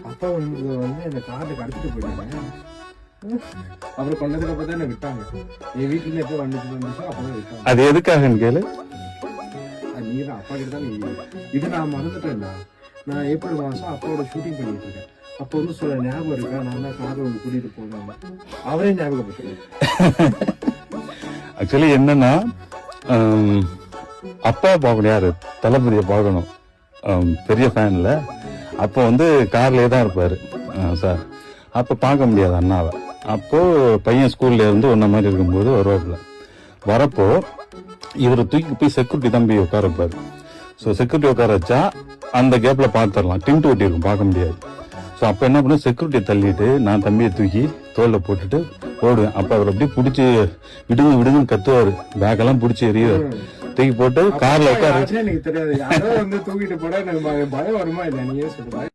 அப்பா வந்து என்ன கார்டு கடத்திட்டு போயிட்டாங்க. அப்புறம் கொண்டதுக்கு அப்புறம் தான் என்ன விட்டாங்க. என் வீட்டுல எப்போ வந்துச்சோ அப்பதான் விட்டாங்க. அது எதுக்காகன்னு கேளு. நீதான் அப்பா கிட்ட தான் இது நான் மறந்துட்டேன்டா. நான் ஏப்ரல் மாசம் அப்பாவோட ஷூட்டிங் பண்ணிட்டு இருக்கேன். அப்போ வந்து சொல்ல ஞாபகம் இருக்கா, நான் தான் கார்ல வந்து கூட்டிட்டு போனேன். அவரே ஞாபகப்படுத்துறேன். ஆக்சுவலி என்னன்னா, அப்பா பார்க்கணும், யாரு தளபதியை பார்க்கணும், பெரிய ஃபேன்ல. அப்போ வந்து கார்லயே தான் இருப்பாரு சார். அப்போ பார்க்க முடியாது அண்ணாவை. அப்போ பையன் ஸ்கூல்ல இருந்து ஒன்ன மாதிரி இருக்கும்போது வருவாப்புல. வரப்போ இவர் தூக்கி போய் செக்யூரிட்டி தம்பி உட்கார வைப்பாரு. ஸோ செக்யூரிட்டி உட்கார வச்சா அந்த கேப்ல பார்த்துடலாம், டின்ட்டு ஒட்டி இருக்கும், பார்க்க முடியாது. ஸோ அப்போ என்ன பண்ண, செக்யூரிட்டியை தள்ளிட்டு நான் தம்பியை தூக்கி தோல்ல போட்டுட்டு ஓடுவேன். அப்போ அவர் அப்படியே பிடிச்சி விடுங்க விடுங்கன்னு கத்துவாரு, பேக்கெல்லாம் பிடிச்சி எறிவாரு. தூக்கி போட்டு கார்ல உட்கார எனக்கு தெரியாது. யாரோ வந்து தூக்கிட்டு போட எனக்கு பயம் வருமா இல்லை, நீயே சொல்லுவாங்க.